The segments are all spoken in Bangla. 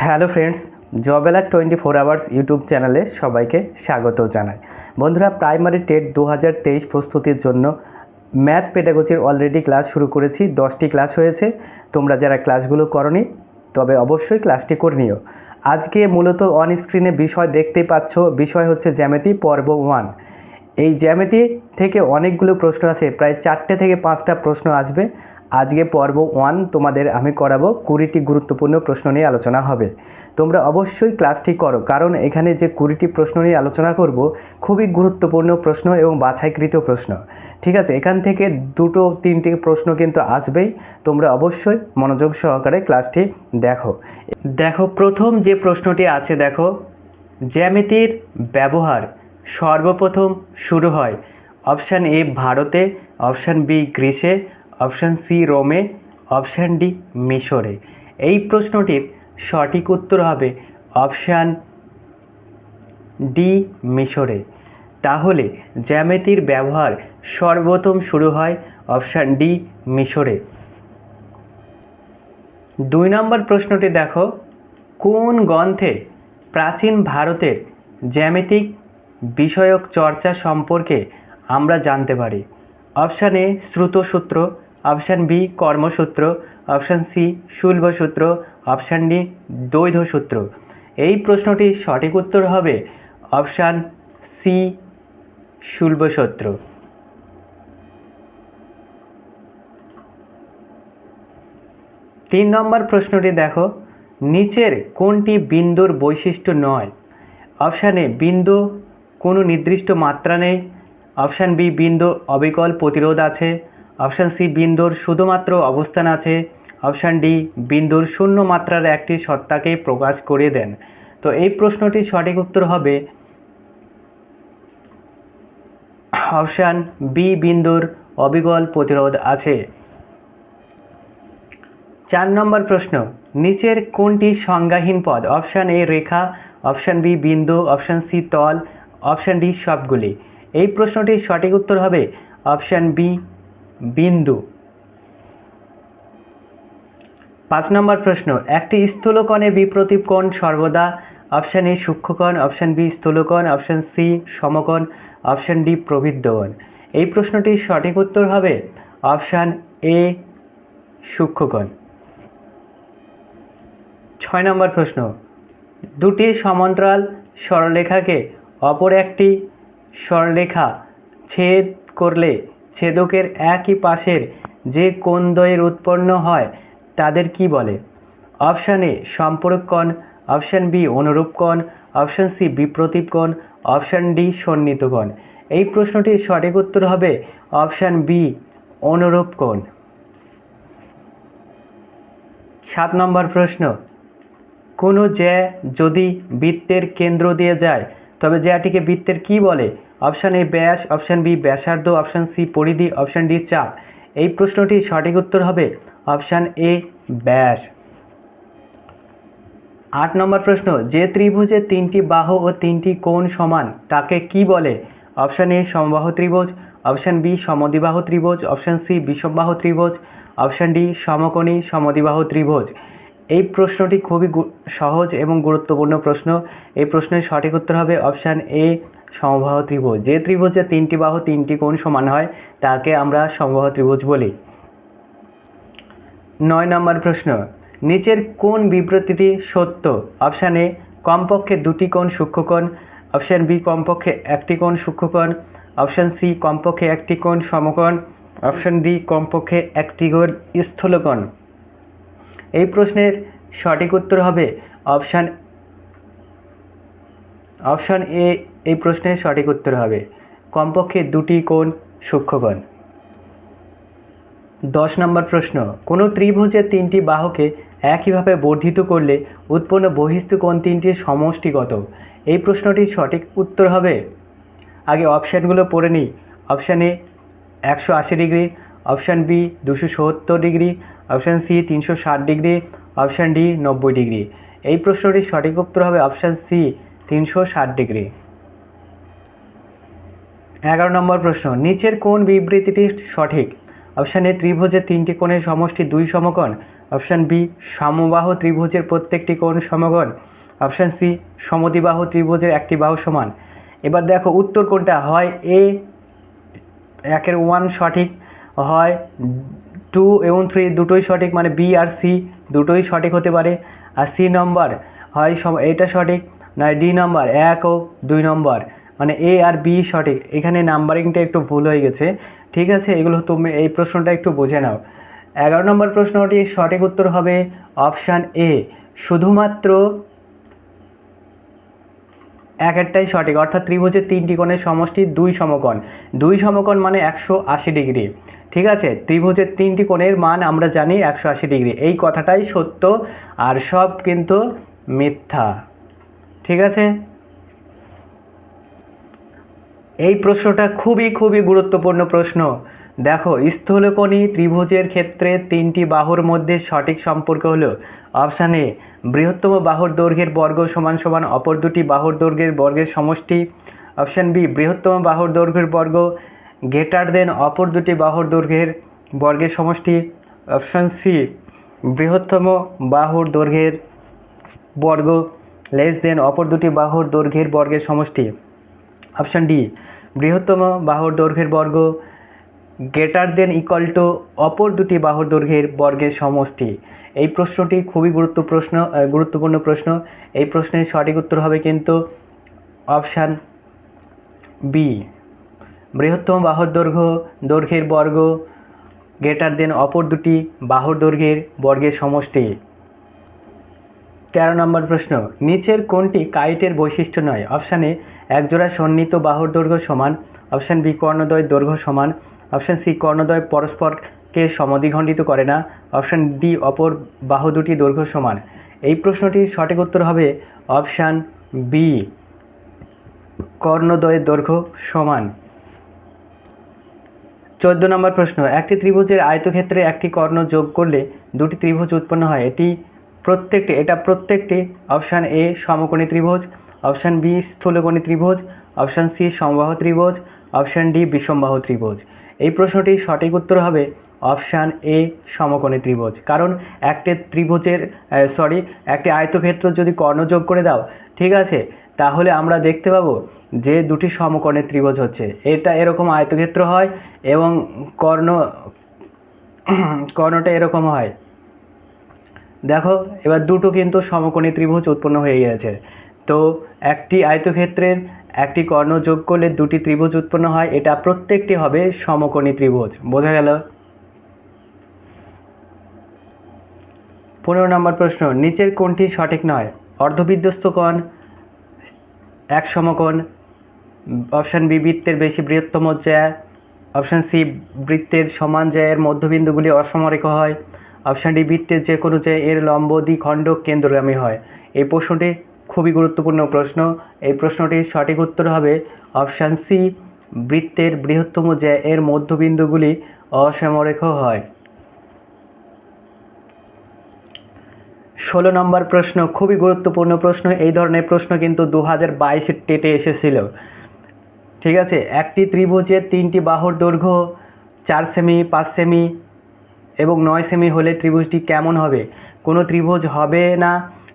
Hello friends, job alert 24 hours YouTube চ্যানেলে সবাইকে স্বাগত জানাই। বন্ধুরা, প্রাইমারি টেট 2023 প্রস্তুতির জন্য ম্যাথ পেডাগজির অলরেডি ক্লাস শুরু করেছি। 10টি ক্লাস হয়েছে। তোমরা যারা ক্লাসগুলো করনি তবে অবশ্যই ক্লাসটি করে নিও। আজকে মূলত অন স্ক্রিনে বিষয় দেখতেই পাচ্ছ। বিষয় হচ্ছে জ্যামিতি পর্ব 1। এই জ্যামিতি থেকে অনেকগুলো প্রশ্ন আছে, প্রায় 4টে থেকে 5টা প্রশ্ন আসবে। আজকে পর্ব 1 তোমাদের আমি করাবো। 20টি গুরুত্বপূর্ণ প্রশ্ন নিয়ে আলোচনা হবে। তোমরা অবশ্যই ক্লাসটি করো, কারণ এখানে যে 20টি প্রশ্ন নিয়ে আলোচনা করব খুবই গুরুত্বপূর্ণ প্রশ্ন এবং বাছাইকৃত প্রশ্ন। ঠিক আছে, এখান থেকে 2-3টি প্রশ্ন কিন্তু আসবেই। তোমরা অবশ্যই মনোযোগ সহকারে ক্লাসটি দেখো। প্রথম যে প্রশ্নটি আছে, দেখো, জ্যামিতির ব্যবহার সর্বপ্রথম শুরু হয় অপশান এ ভারতে, অপশান বি গ্রিসে, অপশান সি রোমে, অপশান ডি মিশরে। এই প্রশ্নটির সঠিক উত্তর হবে অপশান ডি মিশরে। তাহলে জ্যামিতির ব্যবহার সর্বপ্রথম শুরু হয় অপশান ডি মিশরে। 2 নম্বর প্রশ্নটি দেখো, কোন গ্রন্থে প্রাচীন ভারতের জ্যামিতিক বিষয়ক চর্চা সম্পর্কে আমরা জানতে পারি? অপশান এ শ্রুতসূত্র, অপশান বি কর্মসূত্র, অপশান সি শুল্বসূত্র, অপশান ডি দ্বৈধসূত্র। এই প্রশ্নটির সঠিক উত্তর হবে অপশান সি শুল্বসূত্র। 3 নম্বর প্রশ্নটি দেখো, নিচের কোনটি বিন্দুর বৈশিষ্ট্য নয়? অপশান এ বিন্দু কোনো নির্দিষ্ট মাত্রা নেই, অপশান বি বিন্দুর অবিকল প্রতিরোধ আছে, অপশান সি বিন্দুর শুধুমাত্র অবস্থান আছে, অপশান ডি বিন্দুর শূন্য মাত্রার একটি সত্তাকে প্রকাশ করে দেন। তো এই প্রশ্নটির সঠিক উত্তর হবে অপশান বি বিন্দুর অবিকল প্রতিরোধ আছে। 4 নম্বর প্রশ্ন, নিচের কোনটি সংজ্ঞাহীন পদ? অপশান এ রেখা, অপশান বি বিন্দু, অপশান সি তল, অপশান ডি সবগুলি। এই প্রশ্নটির সঠিক উত্তর হবে অপশান বি বিন্দু। 5 নম্বর প্রশ্ন, একটি স্থূলকোণের বিপরীত কোণ সর্বদা অপশান এ সূক্ষ্মকোণ, অপশান বি স্থূলকোণ, অপশান সি সমকোণ, অপশান ডি প্রবৃদ্ধকোণ। এই প্রশ্নটির সঠিক উত্তর হবে অপশান এ সূক্ষ্মকোণ। 6 নম্বর প্রশ্ন, দুটি সমান্তরাল সরলরেখাকে অপর একটি সরলরেখা ছেদ করলে ছেদকের একই পাশের যে কোণদ্বয়ের উৎপন্ন হয় তাদের কি বলে? অপশান এ সম্পূরক কোণ, অপশান বি অনুরূপ কোণ, অপশান সি বিপরীত কোণ, অপশান ডি সন্নিহিত কোণ। এই প্রশ্নটির সঠিক উত্তর হবে অপশান বি অনুরূপ কোণ। 7 নম্বর প্রশ্ন, কোনো জ্যা যদি বৃত্তের কেন্দ্র দিয়ে যায় তবে জ্যাটিকে বৃত্তের কি বলে? অপশান এ ব্যাস, অপশান বি ব্যাসার্ধ, অপশান সি পরিধি, অপশান ডি চাপ। এই প্রশ্নটির সঠিক উত্তর হবে অপশান এ ব্যাস। 8 নম্বর প্রশ্ন, যে ত্রিভুজের 3টি বাহু ও 3টি কোণ সমান তাকে কি বলে? অপশান এ সমবাহু ত্রিভুজ, অপশান বি সমদ্বিবাহু ত্রিভুজ, অপশান সি বিষমবাহু ত্রিভুজ, অপশান ডি সমকোণী সমদ্বিবাহু ত্রিভুজ। এই প্রশ্নটি খুবই সহজ এবং গুরুত্বপূর্ণ প্রশ্ন। এই প্রশ্নের সঠিক উত্তর হবে অপশান এ সমবাহু ত্রিভুজ। যে ত্রিভুজের 3টি বাহু 3টি কোণ সমান হয় তাকে আমরা সমবাহু ত্রিভুজ বলি। 9 নম্বর প্রশ্ন, নিচের কোন বিবৃতিটি সত্য? অপশান এ কমপক্ষে 2টি কোণ সূক্ষ্মকোণ, অপশান বি কমপক্ষে 1টি কোণ সূক্ষ্মকোণ, অপশান সি কমপক্ষে 1টি কোণ সমকোণ, অপশান ডি কমপক্ষে 1টি কোণ স্থূলকোণ। এই প্রশ্নের সঠিক উত্তর হবে অপশান এ। এই প্রশ্নের সঠিক উত্তর হবে কমপক্ষে 2টি কোণ সূক্ষ্মকোণ। 10 নম্বর প্রশ্ন, কোনো ত্রিভুজের 3টি বাহুকে একইভাবে বর্ধিত করলে উৎপন্ন বহিস্থ কোণ 3টির সমষ্টি কত? এই প্রশ্নটির সঠিক উত্তর হবে, আগে অপশানগুলো পড়ে নিই। Option A 180 degree, option B 270 degree, option C 360 degree, option D 90 degree. এই প্রশ্নটির সঠিক উত্তর হবে অপশান সি 360 ডিগ্রি। 11 নম্বর প্রশ্ন, নিচের কোন বিবৃতিটি সঠিক? অপশান এ ত্রিভুজের 3টি কোণের সমষ্টি 2 সমকোণ, অপশান বি সমবাহু ত্রিভুজের প্রত্যেকটি কোণ সমকোণ, অপশান সি সমদ্বিবাহু ত্রিভুজের একটি বাহু সমান। এবার দেখো উত্তর কোনটা হয়, এ একের 1 সঠিক, হয় 2 এবং 3 দুটোই সঠিক, মানে বি আর সি দুটোই সঠিক হতে পারে। আর সি নম্বর হয় এটা সঠিক, নয় ডি নম্বর 1 ও 2 নম্বর, মানে এ আর বি সঠিক। এখানে নাম্বারিংটা একটু ভুল হয়ে গেছে, ঠিক আছে, এগুলো তুমি এই প্রশ্নটা একটু বুঝে নাও। 11 নম্বর প্রশ্নটি সঠিক উত্তর হবে অপশান এ, শুধুমাত্র একটাই সঠিক, অর্থাৎ ত্রিভুজের 3টি কোণের সমষ্টি 2 সমকোণ। 2 সমকোণ মানে 180 ডিগ্রি, ঠিক আছে, ত্রিভুজের 3টি কোণের মান আমরা জানি 180 ডিগ্রি, এই কথাটাই সত্য, আর সব কিন্তু মিথ্যা, ঠিক আছে। এই প্রশ্নটা খুবই খুবই গুরুত্বপূর্ণ প্রশ্ন। দেখো স্থূলকোণী ত্রিভুজের ক্ষেত্রে 3টি বাহুর মধ্যে সঠিক সম্পর্ক হলো অপশান এ বৃহত্তম বাহুর দৈর্ঘ্যের বর্গ সমান সমান অপর দুটি বাহুর দৈর্ঘ্যের বর্গের সমষ্টি, অপশান বি বৃহত্তম বাহুর দৈর্ঘ্যের বর্গ গ্রেটার দেন অপর দুটি বাহুর দৈর্ঘ্যের বর্গের সমষ্টি, অপশান সি বৃহত্তম বাহুর দৈর্ঘ্যের বর্গ লেস দেন অপর দুটি বাহুর দৈর্ঘ্যের বর্গের সমষ্টি, অপশান ডি বৃহত্তম বাহুর দৈর্ঘ্যের বর্গ গ্রেটার দেন ইকুয়াল টু অপর দুটি বাহুর দৈর্ঘ্যের বর্গের সমষ্টি। এই প্রশ্নটি খুবই গুরুত্বপূর্ণ প্রশ্ন। এই প্রশ্নের সঠিক উত্তর হবে কিন্তু অপশান বি বৃহত্তম বাহুর দৈর্ঘ্যের বর্গ গ্রেটার দেন অপর দুটি বাহুর দৈর্ঘ্যের বর্গের সমষ্টি। 13 নম্বর প্রশ্ন, নিচের কোনটি কাইটের বৈশিষ্ট্য নয়? অপশান এ একজোড়া সন্নিহিত বাহুর দৈর্ঘ্য সমান, অপশান বি কর্ণদ্বয়ের দৈর্ঘ্য সমান, অপশান সি কর্ণদ্বয় পরস্পরকে সমদ্বিখণ্ডিত করে না, অপশান ডি অপর বাহু দুটি দৈর্ঘ্য সমান। এই প্রশ্নটির সঠিক উত্তর হবে অপশান বি কর্ণদ্বয়ের দৈর্ঘ্য সমান। 14 নম্বর প্রশ্ন, একটি ত্রিভুজের আয়তক্ষেত্রে একটি কর্ণ যোগ করলে দুটি ত্রিভুজ উৎপন্ন হয়, এটা প্রত্যেকটি অপশান এ সমকোণী ত্রিভুজ, অপশান বি স্থূলকোণী ত্রিভুজ, অপশান সি সমবাহু ত্রিভুজ, অপশান ডি বিষমবাহু ত্রিভুজ। এই প্রশ্নটির সঠিক উত্তর হবে অপশান এ সমকোণী ত্রিভুজ, কারণ একটি আয়তক্ষেত্র যদি কর্ণ যোগ করে দাও, ঠিক আছে, তাহলে আমরা দেখতে পাবো যে দুটি সমকোণের ত্রিভুজ হচ্ছে, এটা এরকম আয়তক্ষেত্র হয় এবং কর্ণটা এরকম হয়। দেখো এবার দুটো কিন্তু সমকোণী ত্রিভুজ উৎপন্ন হয়ে গেছে। তো একটি আয়তক্ষেত্রের একটি কর্ণ যোগ করলে দুটি ত্রিভুজ উৎপন্ন হয়, এটা প্রত্যেকটি হবে সমকোণী ত্রিভুজ, বোঝা গেল। 15 নম্বর প্রশ্ন, নিচের কোণটি সঠিক নয়? অর্ধবিধ্বস্ত কোণ এক সমকোণ, অপশান বি বৃত্তের বেশি বৃহত্তম জ্যা, অপশান সি বৃত্তের সমান জ্যায়ের মধ্যবিন্দুগুলি অসমরেখ হয়, অপশান ডি বৃত্তের যে কোনো জ্যা এর লম্ব দ্বিখণ্ডক কেন্দ্রগামী হয়। এই প্রশ্নটি খুবই গুরুত্বপূর্ণ প্রশ্ন। এই প্রশ্নটির সঠিক উত্তর হবে অপশান সি বৃত্তের বৃহত্তম জ্যা এর মধ্যবিন্দুগুলি অসমরেখ হয়। 16 নম্বর প্রশ্ন, খুবই গুরুত্বপূর্ণ প্রশ্ন। এই ধরনের প্রশ্ন কিন্তু 2022 টেটে এসেছিল, ঠিক আছে। একটি ত্রিভুজের 3টি বাহুর দৈর্ঘ্য 4 সেমি, 5 সেমি এবং 9 সেমি হলে ত্রিভুজটি কেমন হবে? কোনো ত্রিভুজ হবে না,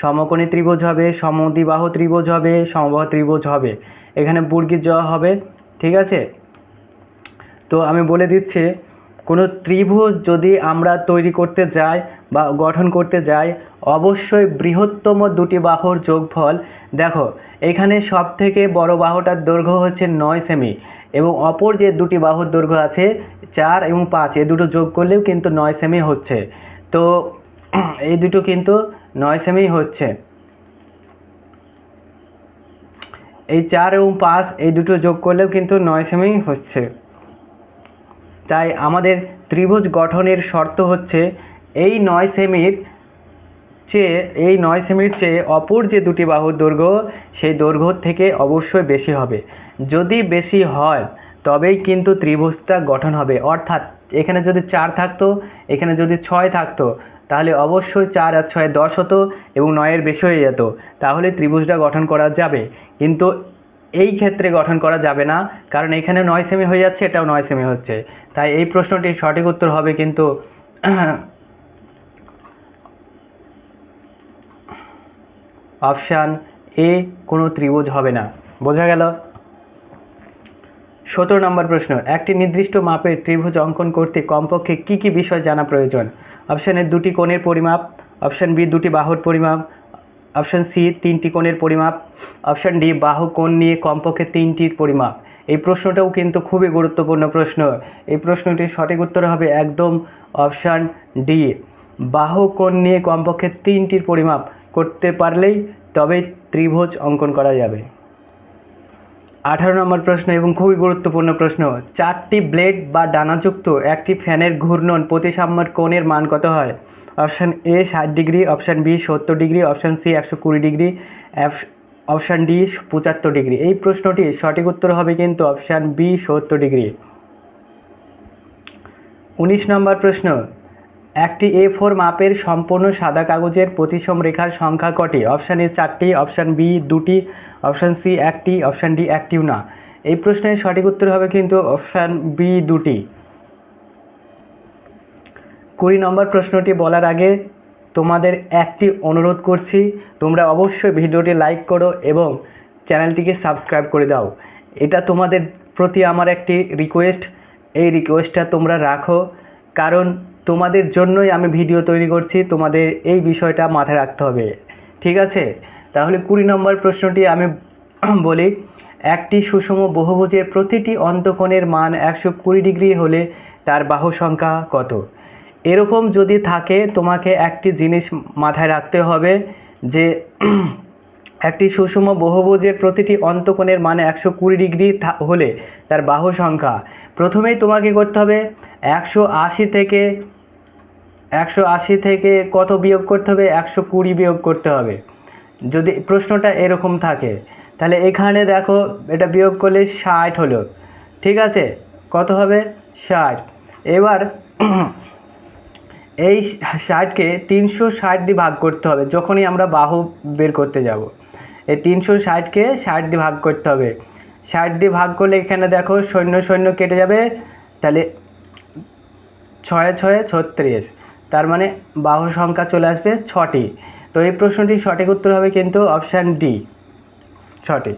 সমকোণী ত্রিভুজ হবে, সমদ্বিবাহু ত্রিভুজ হবে, সমবাহু ত্রিভুজ হবে, এখানে বর্গীর জ হবে, ঠিক আছে। তো আমি বলে দিচ্ছি, কোনো ত্রিভুজ যদি আমরা তৈরি করতে যাই বা গঠন করতে যাই, অবশ্যই বৃহত্তম দুটি বাহুর যোগফল, দেখো এখানে সব থেকে বড় বাহুটার দৈর্ঘ্য হচ্ছে 9 সেমি এবং অপর যে দুটি বাহুর দৈর্ঘ্য আছে 4 এবং 5, এ দুটো যোগ করলেও কিন্তু 9 সেমি হচ্ছে। তো এই দুটো কিন্তু 9 সেমি হচ্ছে, এই 4 এবং 5 এই দুটো যোগ করলেও কিন্তু 9 সেমি হচ্ছে। তাই আমাদের ত্রিভুজ গঠনের শর্ত হচ্ছে এই 9 সেমির চেয়ে অপর যে দুটি বাহুর দৈর্ঘ্য সেই দৈর্ঘ্য থেকে অবশ্যই বেশি হবে। যদি বেশি হয় তবেই কিন্তু ত্রিভুজটা গঠন হবে। অর্থাৎ এখানে যদি 4 থাকতো, এখানে যদি 6 থাকতো, তাহলে অবশ্যই 4 আর 6 10 হতো এবং 9-এর বেশি হয়ে যেত, তাহলে ত্রিভুজটা গঠন করা যাবে। কিন্তু এই ক্ষেত্রে গঠন করা যাবে না, কারণ এখানে 9 সেমি হয়ে যাচ্ছে, এটাও 9 সেমি হচ্ছে। তাই এই প্রশ্নটির সঠিক উত্তর হবে কিন্তু অপশান এ কোনো ত্রিভুজ হবে না। বোঝা গেল? 17 নম্বর প্রশ্ন, একটি নির্দিষ্ট মাপের ত্রিভুজ অঙ্কন করতে কমপক্ষে কী কী বিষয় জানা প্রয়োজন? অপশান এ 2টি কোণের পরিমাপ, অপশান বি 2টি বাহুর পরিমাপ, অপশান সি 3টি কোণের পরিমাপ, অপশান ডি বাহু কোণ নিয়ে কমপক্ষে 3টির পরিমাপ। এই প্রশ্নটাও কিন্তু খুবই গুরুত্বপূর্ণ প্রশ্ন। এই প্রশ্নটির সঠিক উত্তর হবে একদম অপশান ডি, বাহু কোণ নিয়ে কমপক্ষে 3টির পরিমাপ করতে পারলেই তবেই ত্রিভুজ অঙ্কন করা যাবে। 18 নম্বর প্রশ্ন এবং খুবই গুরুত্বপূর্ণ প্রশ্ন, 4টি ব্লেড বা ডানাযুক্ত একটি ফ্যানের ঘূর্ণন প্রতিসাম্যের কোণের মান কত হয়? Option A 60 degree, option B 70 degree, option C 120 degree, option D 75 degree. এই প্রশ্নটির সঠিক উত্তর হবে কিন্তু অপশান বি 70 ডিগ্রি। 19 নম্বর প্রশ্ন, একটি A4 মাপের সম্পূর্ণ সাদা কাগজের প্রতিসম রেখার সংখ্যা কটি? অপশান এ 4টি, অপশান বি 2টি, অপশান সি 1টি, অপশান ডি 1টিও না। এই প্রশ্নের সঠিক উত্তর হবে কিন্তু অপশান বি 2টি। 20 নম্বর প্রশ্নটি বলার আগে তোমাদের একটি অনুরোধ করছি, তোমরা অবশ্যই ভিডিওটি লাইক করো এবং চ্যানেলটিকে সাবস্ক্রাইব করে দাও। এটা তোমাদের প্রতি আমার একটি রিকোয়েস্ট। এই রিকোয়েস্টটা তোমরা রাখো, কারণ তোমাদের জন্যই আমি ভিডিও তৈরি করছি। তোমাদের এই বিষয়টা মাথায় রাখতে হবে, ঠিক আছে? তাহলে 20 নম্বর প্রশ্নটি আমি বলি, একটি সুষম বহুভুজের প্রতিটি অন্তঃকোণের মান 120 ডিগ্রি হলে তার বাহু সংখ্যা কত? এরকম যদি থাকে তোমাকে একটি জিনিস মাথায় রাখতে হবে যে একটি সুষম বহুভুজের প্রতিটি অন্তঃকোণের মান 120 ডিগ্রি হলে তার বাহু সংখ্যা, প্রথমেই তোমাকে করতে হবে 180 থেকে কত বিয়োগ করতে হবে? 120 বিয়োগ করতে হবে। যদি প্রশ্নটা এরকম থাকে তাহলে এখানে দেখো এটা বিয়োগ করলে 60 হলো, ঠিক আছে? কত হবে? 60। এবার এই 60কে 360 দিয়ে ভাগ করতে হবে যখনই আমরা বাহু বের করতে যাব। এই 360কে 60 দিয়ে ভাগ করতে হবে। 60 দিয়ে ভাগ করলে এখানে দেখো শূন্য শূন্য কেটে যাবে, তাহলে 6 6 36, তার মানে বাহু সংখ্যা চলে আসবে 6টি। তো এই প্রশ্নটির সঠিক উত্তর হবে কিন্তু অপশান ডি, 6টি।